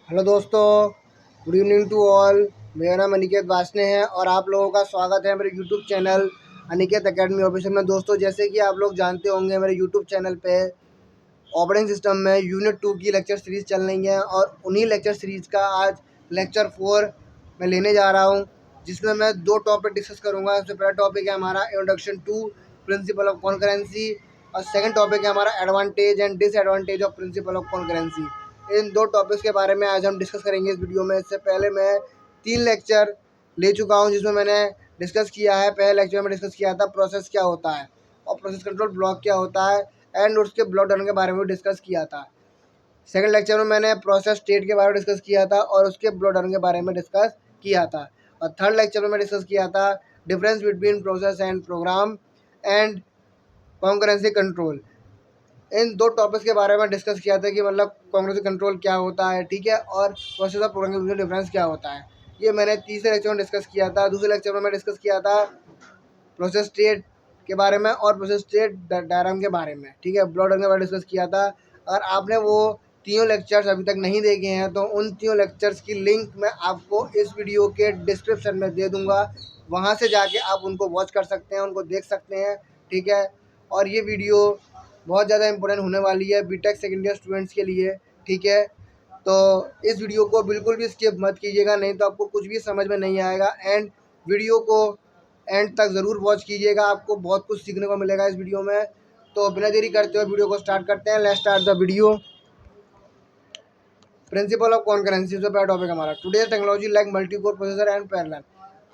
Hello दोस्तों, good evening to all. मेरा नाम अनिकेत वासने है और आप लोगों का स्वागत है मेरे YouTube channel Aniket academy official में। दोस्तों, जैसे कि आप लोग जानते होंगे, मेरे यूट्यूब चैनल पे ऑपरेटिंग सिस्टम में यूनिट 2 की लेक्चर सीरीज़ चल रही है और उन्हीं लेक्चर सीरीज़ का आज लेक्चर 4 मैं लेने जा रहा हूँ, जिसमें मैं 2 टॉपिक डिस्कस करूँगा। सबसे पहला टॉपिक है हमारा introduction to principle of concurrency और सेकंड टॉपिक है हमारा advantage and disadvantage of principle of concurrency. इन 2 टॉपिक्स के बारे में आज हम डिस्कस करेंगे इस वीडियो में। इससे पहले मैं 3 लेक्चर ले चुका हूँ, जिसमें मैंने डिस्कस किया है। पहले लेक्चर में डिस्कस किया था प्रोसेस क्या होता है और प्रोसेस कंट्रोल ब्लॉक क्या होता है एंड उसके ब्लॉक डाउन के बारे में डिस्कस किया था। सेकंड लेक्चर में मैंने प्रोसेस स्टेट के बारे में डिस्कस किया था और उसके ब्लॉक डाउन के बारे में डिस्कस किया था। और थर्ड लेक्चर में मैं डिस्कस किया था difference between process and program and concurrency control. इन 2 टॉपिक्स के बारे में डिस्कस किया था कि मतलब कॉन्करेंसी कंट्रोल क्या होता है, ठीक है, और प्रोसेस और प्रोग्राम के बीच में डिफरेंस क्या होता है। ये मैंने तीसरे लेक्चर में डिस्कस किया था। दूसरे लेक्चर में मैं डिस्कस किया था प्रोसेस स्टेट के बारे में और प्रोसेस स्टेट डायग्राम के बारे में, ठीक है, ब्लॉक डायग्राम के बारे में डिस्कस किया था। अगर आपने वो तीनों लेक्चर्स अभी तक नहीं देखे हैं तो उन तीनों लेक्चर्स की लिंक मैं आपको इस वीडियो के डिस्क्रिप्शन में दे दूंगा। वहाँ से जाके आप उनको वॉच कर सकते हैं, उनको देख सकते हैं, ठीक है। और ये वीडियो बहुत ज़्यादा इंपॉर्टेंट होने वाली है बीटेक सेकेंड ईयर स्टूडेंट्स के लिए, ठीक है। तो इस वीडियो को बिल्कुल भी स्किप मत कीजिएगा, नहीं तो आपको कुछ भी समझ में नहीं आएगा। एंड वीडियो को एंड तक ज़रूर वॉच कीजिएगा, आपको बहुत कुछ सीखने को मिलेगा इस वीडियो में। तो बिना देरी करते हुए वीडियो को स्टार्ट करते हैं। Let's start the video. Principal of concurrency से पहला टॉपिक हमारा today's technology like multi core processor and parallel.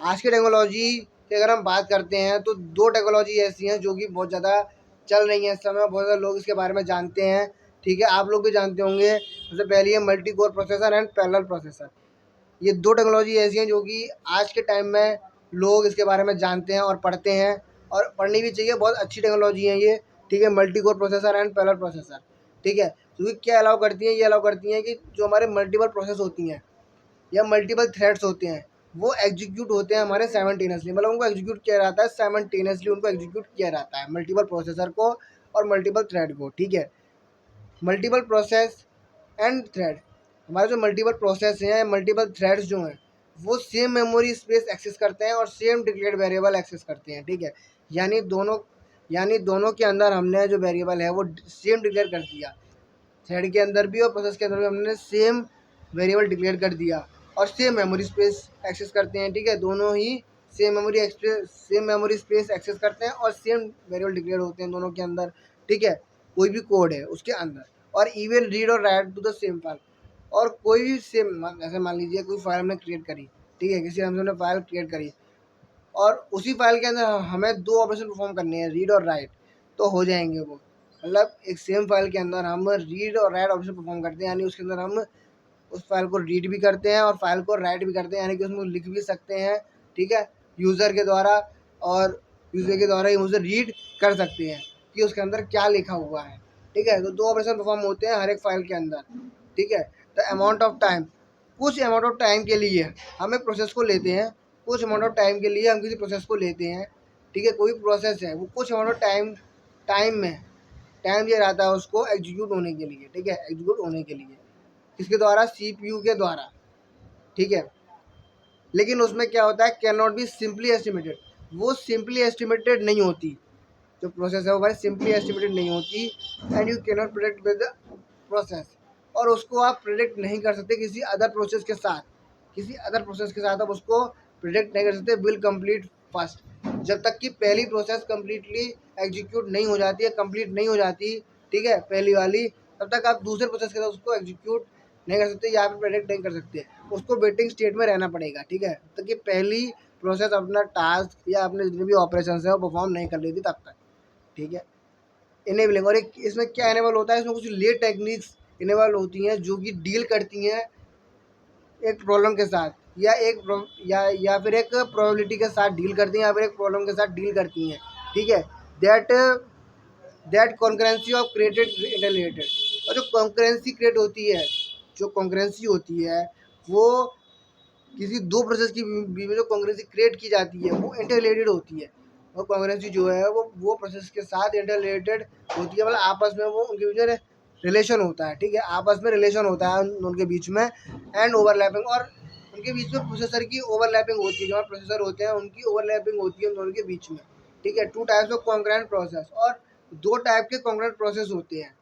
आज की टेक्नोलॉजी की अगर हम बात करते हैं तो 2 टेक्नोलॉजी ऐसी हैं जो कि बहुत ज़्यादा चल रही हैं इस समय, बहुत ज़्यादा लोग इसके बारे में जानते हैं, ठीक है, आप लोग भी जानते होंगे। सबसे पहली है multi core processor and parallel processor. ये 2 टेक्नोलॉजी ऐसी हैं जो कि आज के टाइम में लोग इसके बारे में जानते हैं और पढ़ते हैं, और पढ़नी भी चाहिए। बहुत अच्छी टेक्नोलॉजी है ये, ठीक है, multi core processor and parallel processor, ठीक है। क्योंकि क्या अलाउ करती हैं, ये अलाउ करती हैं कि जो हमारे मल्टीपल प्रोसेस होती हैं या मल्टीपल थ्रेड्स होते हैं वो एग्जीक्यूट होते हैं हमारे साइमल्टेनियसली, मतलब उनको एग्जीक्यूट किया जाता है साइमल्टेनियसली, उनको एग्जीक्यूट किया जाता है मल्टीपल प्रोसेसर को और मल्टीपल थ्रेड को, ठीक है। मल्टीपल प्रोसेस एंड थ्रेड, हमारे जो मल्टीपल प्रोसेस हैं, मल्टीपल थ्रेड्स जो हैं, वो सेम मेमोरी स्पेस एक्सेस करते हैं और सेम डिक्लेयर्ड वेरिएबल एक्सेस करते हैं, ठीक है। यानी दोनों के अंदर हमने जो वेरिएबल है वो सेम डिक्लेयर कर दिया। थ्रेड के अंदर भी और प्रोसेस के अंदर भी हमने सेम वेरिएबल डिक्लेयर कर दिया और सेम मेमोरी स्पेस एक्सेस करते हैं, ठीक है। दोनों ही सेम मेमोरी स्पेस एक्सेस करते हैं और सेम वेरिएबल डिक्लेयर होते हैं दोनों के अंदर, ठीक है। कोई भी कोड है उसके अंदर, और इवन रीड और write to the same file, और कोई भी सेम, जैसे मान लीजिए कोई फाइल हमने क्रिएट करी, ठीक है, किसी हमने फाइल क्रिएट करी और उसी फाइल के अंदर हमें 2 ऑपरेशन परफॉर्म करने हैं, रीड और राइट, तो हो जाएंगे वो। मतलब एक सेम फाइल के अंदर हम रीड और राइट ऑपरेशन परफॉर्म करते हैं, यानी उसके अंदर हम उस फाइल को रीड भी करते हैं और फाइल को राइट भी करते हैं, यानी कि उसमें लिख भी सकते हैं, ठीक है, यूज़र के द्वारा, और यूज़र के द्वारा ही उसे रीड कर सकते हैं कि उसके अंदर क्या लिखा हुआ है, ठीक है। तो 2 ऑपरेशन परफॉर्म होते हैं हर एक फाइल के अंदर, ठीक है। तो अमाउंट ऑफ टाइम, कुछ अमाउंट ऑफ टाइम के लिए हम एक प्रोसेस को लेते हैं, कुछ अमाउंट ऑफ टाइम के लिए हम किसी प्रोसेस को लेते हैं, ठीक है। कोई प्रोसेस है वो कुछ अमाउंट ऑफ टाइम में टाइम दिया जाता है उसको एग्जीक्यूट होने के लिए, ठीक है, एग्जीक्यूट होने के लिए किसके द्वारा, सीपीयू के द्वारा, ठीक है। लेकिन उसमें क्या होता है, can not be simply estimated, वो सिंपली एस्टिमेटेड नहीं होती। जो प्रोसेस है वो भाई सिंपली एस्टिमेटेड नहीं होती, and you can not predict with the process, और उसको आप प्रेडिक्ट नहीं कर सकते किसी अदर प्रोसेस के साथ, किसी अदर प्रोसेस के साथ आप उसको प्रेडिक्ट नहीं कर सकते। विल कंप्लीट फर्स्ट, जब तक कि पहली प्रोसेस कम्प्लीटली एग्जीक्यूट नहीं हो जाती है, कंप्लीट नहीं हो जाती, ठीक है, पहली वाली, तब तक आप दूसरे प्रोसेस के साथ उसको एग्जीक्यूट नहीं कर सकते, या फिर प्रेडिक्ट नहीं कर सकते। उसको वेटिंग स्टेट में रहना पड़ेगा, ठीक है, तब तक कि पहली प्रोसेस अपना टास्क या अपने जितने भी ऑपरेशन है वो परफॉर्म नहीं कर लेती तब तक, ठीक है। इनेबलिंग, और एक इसमें क्या इनेबल होता है, इसमें कुछ लेट टेक्निक्स इनेबल होती हैं जो कि डील करती हैं एक प्रॉब्लम के साथ, या फिर एक प्रोबेबिलिटी के साथ डील करती हैं, या फिर एक प्रॉब्लम के साथ डील करती हैं, ठीक है। That that concurrency of created interrelated, और जो कॉन्करेंसी क्रिएट होती है, जो कॉन्करेंसी होती है वो किसी 2 प्रोसेस की बीच में जो कॉन्करेंसी क्रिएट की जाती है वो इंटरलेटेड होती है, और कॉन्करेंसी जो है वो प्रोसेस के साथ इंटरलेटेड होती है, मतलब आपस में वो उनके बीच में रिलेशन होता है, ठीक है, आपस में रिलेशन होता है उनके बीच में, एंड ओवरलैपिंग, और उनके बीच में प्रोसेसर की ओवरलैपिंग होती है, जो प्रोसेसर होते हैं उनकी ओवरलैपिंग होती है उन दोनों के बीच में, ठीक है। Two types of concurrent process, और दो टाइप के कॉन्करेंट प्रोसेस होते हैं,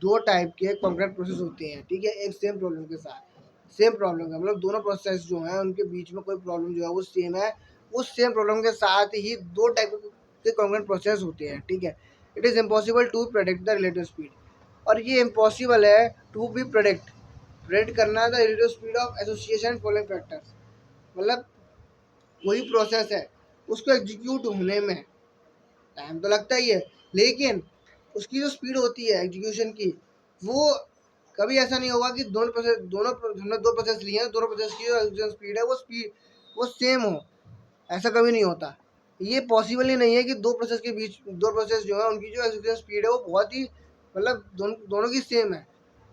दो टाइप के कॉन्करेंट प्रोसेस होते हैं, ठीक है, एक सेम प्रॉब्लम के साथ, सेम प्रॉब्लम का मतलब दोनों प्रोसेस जो है उनके बीच में कोई प्रॉब्लम जो है वो सेम है, उस सेम प्रॉब्लम के साथ ही दो टाइप के कॉन्करेंट प्रोसेस होते हैं, ठीक है। It is impossible to predict the relative speed, और ये इम्पॉसिबल है टू बी प्रेडिक्ट करना the relative speed of association following factors, मतलब कोई प्रोसेस है उसको एग्जीक्यूट होने में टाइम तो लगता ही है, लेकिन उसकी जो स्पीड होती है एग्जीक्यूशन की, वो कभी ऐसा नहीं होगा कि दोनों हमने दो प्रोसेस लिए हैं, दोनों प्रोसेस की जो एग्जीक्यूशन स्पीड है वो सेम हो, ऐसा कभी नहीं होता। ये पॉसिबल ही नहीं है कि दो प्रोसेस जो है उनकी जो एग्जीक्यूशन स्पीड है वो बहुत ही मतलब दोनों की सेम है,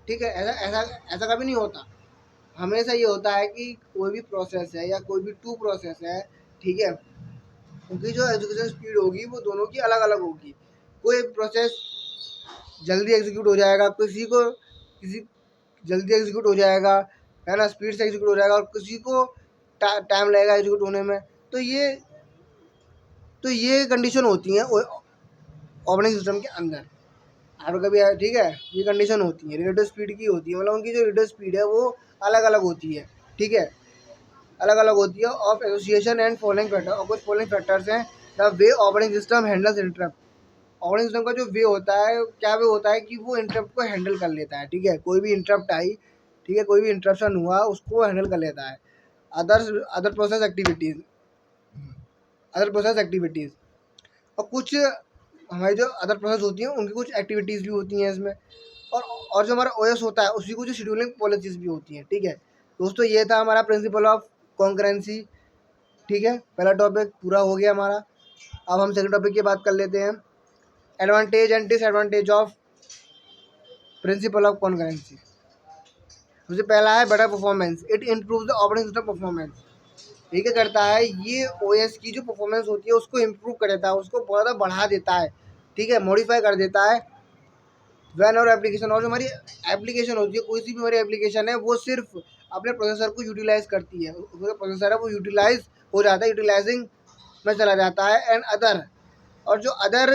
ठीक है, ऐसा ऐसा ऐसा कभी नहीं होता। हमेशा ये होता है कि कोई भी प्रोसेस है या कोई भी टू प्रोसेस है, ठीक है, उनकी जो एग्जीक्यूशन स्पीड होगी वो दोनों की अलग अलग होगी। कोई प्रोसेस जल्दी एग्जीक्यूट हो जाएगा, किसी जल्दी एग्जीक्यूट हो जाएगा, है ना, स्पीड से एग्जीक्यूट हो जाएगा, और किसी को टाइम लगेगा एग्जीक्यूट होने में। तो ये कंडीशन होती हैं ऑपरेटिंग सिस्टम के अंदर, और कभी ठीक है, ये कंडीशन होती है रिलेटिव स्पीड की होती है, मतलब उनकी जो रिलेटिव स्पीड है वो अलग अलग होती है, ठीक है, अलग अलग होती है of association and following factor, और कुछ फॉलोइंग फैक्टर्स हैं। The way operating system handles interrupt, operating system का जो वे होता है, क्या वे होता है कि वो इंटरप्ट को हैंडल कर लेता है, ठीक है, कोई भी इंटरप्ट आई, ठीक है, कोई भी इंटरप्शन हुआ उसको हैंडल कर लेता है। Other other process activities other process activities और कुछ हमारी जो अदर प्रोसेस होती हैं उनकी कुछ एक्टिविटीज़ भी होती हैं इसमें, और जो हमारा ओएस होता है उसकी कुछ शेड्यूलिंग पॉलिसीज़ भी होती हैं, ठीक है। दोस्तों ये था हमारा प्रिंसिपल ऑफ कॉन्करेंसी, ठीक है, पहला टॉपिक पूरा हो गया हमारा। अब हम सेकंड टॉपिक की बात कर लेते हैं, advantage and disadvantage of principle of concurrency. सबसे पहला है better performance, it improve the operating system performance, ये क्या करता है, ये ओएस की जो परफॉर्मेंस होती है उसको इम्प्रूव कर देता है, उसको बहुत ज़्यादा बढ़ा देता है, ठीक है, मॉडिफाई कर देता है। वैन और एप्लीकेशन, और जो हमारी एप्लीकेशन होती है, कोई सी भी हमारी एप्लीकेशन है वो सिर्फ अपने प्रोसेसर को यूटिलाइज करती है, जो प्रोसेसर है वो यूटिलाइज हो जाता है, यूटिलाइजिंग में चला जाता है, एंड अदर, और जो अदर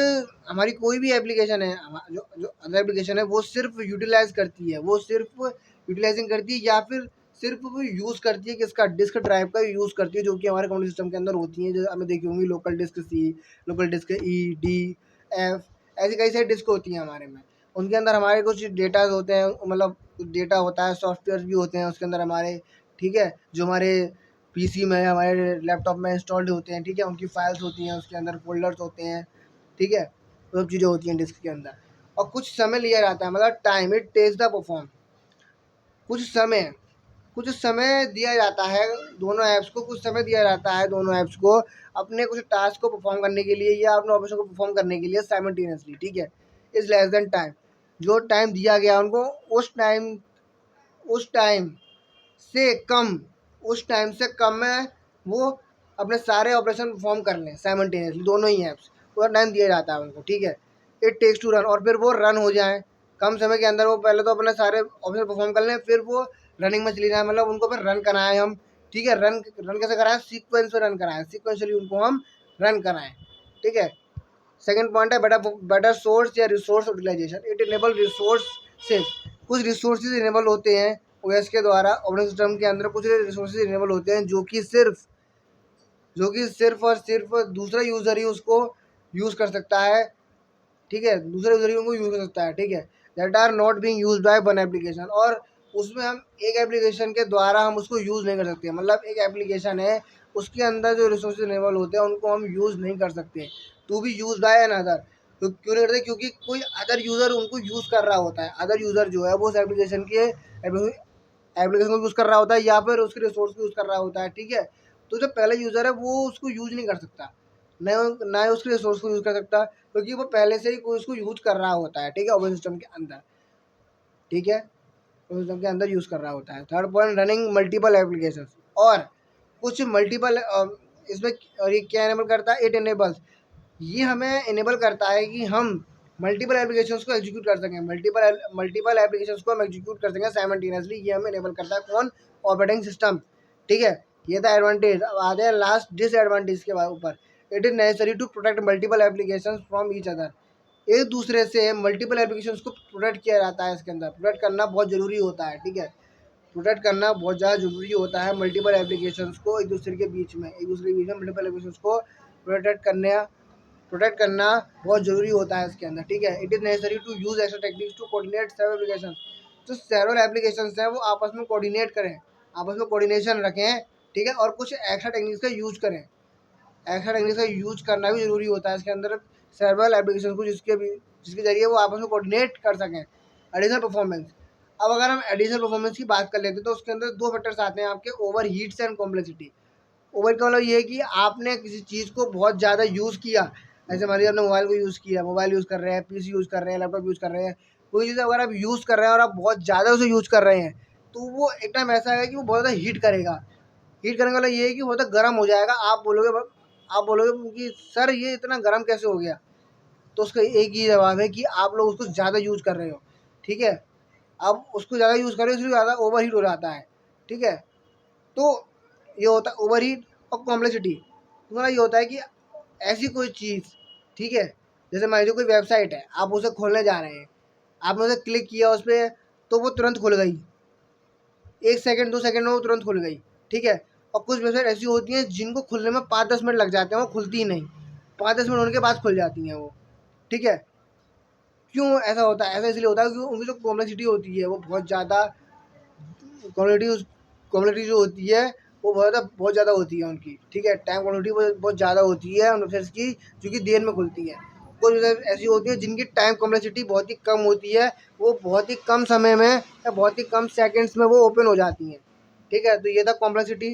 हमारी कोई भी एप्लीकेशन है, जो जो अदर एप्लीकेशन है वो सिर्फ यूटिलाइज करती है, वो सिर्फ यूटिलाइजिंग करती है, या फिर सिर्फ वो यूज़ करती है किसका, डिस्क ड्राइव का यूज़ करती है, जो कि हमारे कंप्यूटर सिस्टम के अंदर होती है, जो हमें देखी होंगी local disk C, local disk E, D, F, ऐसी कई सारी डिस्क होती हैं हमारे में। उनके अंदर हमारे कुछ डेटाज होते हैं, मतलब कुछ डेटा होता है, सॉफ्टवेयर भी होते हैं उसके अंदर हमारे, ठीक है, जो हमारे पीसी में, हमारे लैपटॉप में इंस्टॉल्ड होते हैं, ठीक है, उनकी फाइल्स होती हैं, उसके अंदर फोल्डर्स होते हैं, ठीक है, वो सब चीज़ें होती हैं डिस्क के अंदर। और कुछ समय लिया जाता है, मतलब time it takes the perform, कुछ समय कुछ समय दिया जाता है दोनों ऐप्स को, कुछ समय दिया जाता है दोनों ऐप्स को अपने कुछ टास्क को परफॉर्म करने के लिए या अपने ऑपरेशन को परफॉर्म करने के लिए साइमल्टेनियसली, ठीक है, इज लेस देन टाइम, जो टाइम दिया गया उनको उस टाइम से कम उस टाइम से कम में वो अपने सारे ऑपरेशन परफॉर्म कर लें साइमल्टेनियसली, दोनों ही ऐप्स, पूरा टाइम दिया जाता है उनको, ठीक है। इट टेक्स टू रन, और फिर वो रन हो जाए कम समय के अंदर, वो पहले तो अपने सारे ऑपरेशन परफॉर्म कर लें, फिर वो रनिंग में चली जाए, मतलब उनको फिर रन कराएं हम, ठीक है, रन रन कैसे कराएं, सीक्वेंस में रन कराएं, सीक्वेंशली उनको हम रन कराएं, ठीक है। सेकंड पॉइंट है बेटर सोर्स या resource utilization, it enable resource से, कुछ रिसोर्सेज इनेबल होते हैं ओएस के द्वारा, ऑपरेटिंग सिस्टम के अंदर कुछ रिसोर्सेज इनेबल होते हैं जो कि सिर्फ और सिर्फ दूसरा यूज़र ही उसको यूज़ कर सकता है, ठीक है, दूसरा यूज़र ही उनको यूज़ कर सकता है, ठीक है, that are not being used by one application, और उसमें हम एक एप्लीकेशन के द्वारा हम उसको यूज़ नहीं कर सकते, मतलब एक एप्लीकेशन है उसके अंदर जो रिसोर्सेज इनेबल होते हैं उनको हम यूज़ नहीं कर सकते to be use by another. तो क्यों नहीं करते, क्योंकि कोई अदर यूज़र उनको यूज़ कर रहा होता है, अदर यूज़र जो है वो उस एप्लीकेशन को यूज़ कर रहा होता है या फिर उसके रिसोर्स को यूज़ कर रहा होता है, ठीक है। तो जो पहला यूज़र है वो उसको यूज़ नहीं कर सकता, ना ही उसके रिसोर्स को यूज़ कर सकता, क्योंकि वो पहले से ही कोई उसको यूज़ कर रहा होता है, ठीक है, ऑपरेटिंग सिस्टम के अंदर, ठीक है, ऑपरेटिंग सिस्टम के अंदर यूज़ कर रहा होता है। Third point, running multiple application, और कुछ मल्टीपल इसमें, और ये क्या इनेबल करता है, इट इनेबल्स, ये हमें इनेबल करता है कि हम मल्टीपल एप्लीकेशंस को एग्जीक्यूट कर सकें, मल्टीपल एप्लीकेशंस को हम एग्जीक्यूट कर सकें साइमल्टेनियसली। ये हमें इनेबल करता है कौन? Operating system. ठीक है, ये था एडवांटेज। अब आते हैं लास्ट डिसएडवांटेज के ऊपर। It is necessary to protect multiple applications from each other. एक दूसरे से मल्टीपल एप्लीकेशंस को प्रोटेक्ट किया जाता है। इसके अंदर प्रोटेक्ट करना बहुत ज़रूरी होता है। ठीक है, प्रोटेक्ट करना बहुत ज़्यादा ज़रूरी होता है मल्टीपल एप्लीकेशंस को एक दूसरे के बीच में मल्टीपल एप्लीकेशंस को प्रोटेक्ट करना बहुत ज़रूरी होता है इसके अंदर। ठीक है, it is necessary to use extra techniques to coordinate several application. जो सेवरल एप्लीकेशंस हैं वो आपस में कोऑर्डिनेट करें, आपस में कोऑर्डिनेशन रखें। ठीक है, और कुछ एक्स्ट्रा टेक्निक्स का यूज़ करें। एक्स्ट्रा टेक्निक्स का यूज़ करना भी ज़रूरी होता है इसके अंदर सेवरल एप्लीकेशन को, जिसके ज़रिए वो आपस में कोऑर्डिनेट कर सकें। Additional performance. अब अगर हम एडिशनल परफॉर्मेंस की बात कर लेते हैं तो उसके अंदर दो फैक्टर्स आते हैं आपके, over heats and complexity. Over का मतलब ये है कि आपने किसी चीज़ को बहुत ज़्यादा यूज़ किया। ऐसे मान लीजिए आपने मोबाइल को यूज़ किया, मोबाइल यूज़ कर रहे हैं, पीसी यूज़ कर रहे हैं, लैपटॉप यूज़ कर रहे हैं, कोई चीज़ अगर आप यूज़ कर रहे हैं और आप बहुत ज़्यादा उसे यूज़ कर रहे हैं तो वो एक टाइम ऐसा है कि वो बहुत ज़्यादा हीट करेगा। हीट करने वाला ये है कि बहुत ज़्यादा गर्म हो जाएगा। आप बोलोगे कि सर ये इतना गर्म कैसे हो गया? तो उसका एक ही जवाब है कि आप लोग उसको ज़्यादा यूज़ कर रहे हो। ठीक है, अब उसको ज़्यादा यूज़ कर रहे हो इसलिए ज़्यादा ओवर हीट हो जाता है। ठीक है, तो ये होता है ओवर हीट। और कॉम्प्लेक्सिटी तुम्हारा ये होता है कि ऐसी कोई चीज़, ठीक है, जैसे मान लीजिए कोई वेबसाइट है, आप उसे खोलने जा रहे हैं, आपने उसे क्लिक किया उस पर तो वो तुरंत खुल गई, 1 सेकंड 2 सेकंड में वो तुरंत खुल गई। ठीक है, और कुछ वेबसाइट ऐसी होती हैं जिनको खुलने में 5-10 मिनट लग जाते हैं, वो खुलती ही नहीं, 5-10 मिनट होने के बाद खुल जाती हैं वो। ठीक है, क्यों ऐसा होता है? ऐसा इसलिए होता है क्योंकि उनकी जो कॉम्प्लेक्सिटी होती है वो बहुत ज़्यादा, क्वालिटी क्वालिटी जो होती है वो बहुत ज़्यादा होती है उनकी। ठीक है, टाइम क्वालिटी बहुत ज़्यादा होती है उन वेबसाइट्स की, जो कि देर में खुलती है। कुछ वेबसाइट ऐसी होती है जिनकी टाइम कॉम्प्लेक्सिटी बहुत ही कम होती है, वो बहुत ही कम समय में या बहुत ही कम सेकेंड्स में वो ओपन हो जाती हैं। ठीक है, तो ये था कॉम्प्लेक्सिटी।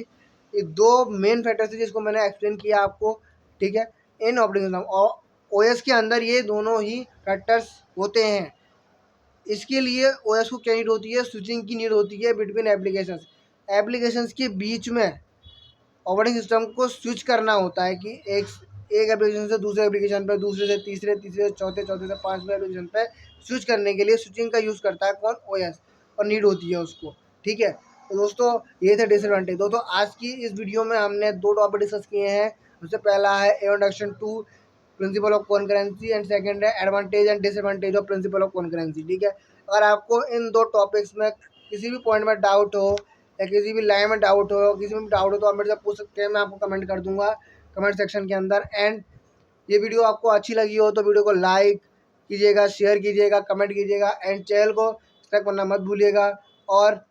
ये दो मेन फैक्टर्स थे जिसको मैंने एक्सप्लेन किया आपको। ठीक है, इन ऑपरेटिंग सिस्टम और ओएस के अंदर ये दोनों ही फैक्टर्स होते हैं। इसके लिए ओएस को क्या नीड होती है? स्विचिंग की नीड होती है बिटवीन एप्लीकेशंस के बीच में। ऑपरेटिंग सिस्टम को स्विच करना होता है कि एक एप्लीकेशन से दूसरे एप्लीकेशन पे, दूसरे से तीसरे, तीसरे से चौथे, चौथे से पांचवें एप्लीकेशन पे स्विच करने के लिए स्विचिंग का यूज़ करता है कौन? ओएस, और नीड होती है उसको। ठीक है, तो दोस्तों ये थे डिसएडवांटेज। दोस्तों आज की इस वीडियो में हमने दो टॉपिक डिस्कस किए हैं। सबसे पहला है introduction to principle of concurrency and second है advantage and disadvantage of principle of concurrency. ठीक है, अगर आपको इन दो टॉपिक्स में किसी भी पॉइंट में डाउट हो या किसी भी लाइन में डाउट हो, किसी में भी डाउट हो, तो आप मेरे से पूछ सकते हैं, मैं आपको कमेंट कर दूंगा कमेंट सेक्शन के अंदर। एंड ये वीडियो आपको अच्छी लगी हो तो वीडियो को लाइक कीजिएगा, शेयर कीजिएगा, कमेंट कीजिएगा एंड चैनल को सब्सक्राइब करना मत भूलिएगा। और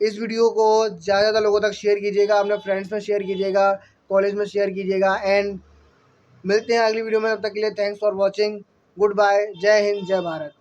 इस वीडियो को ज़्यादा लोगों तक शेयर कीजिएगा, अपने फ्रेंड्स में शेयर कीजिएगा, कॉलेज में शेयर कीजिएगा। एंड मिलते हैं अगली वीडियो में, तब तक के लिए thanks for watching, good bye, जय हिंद, जय भारत।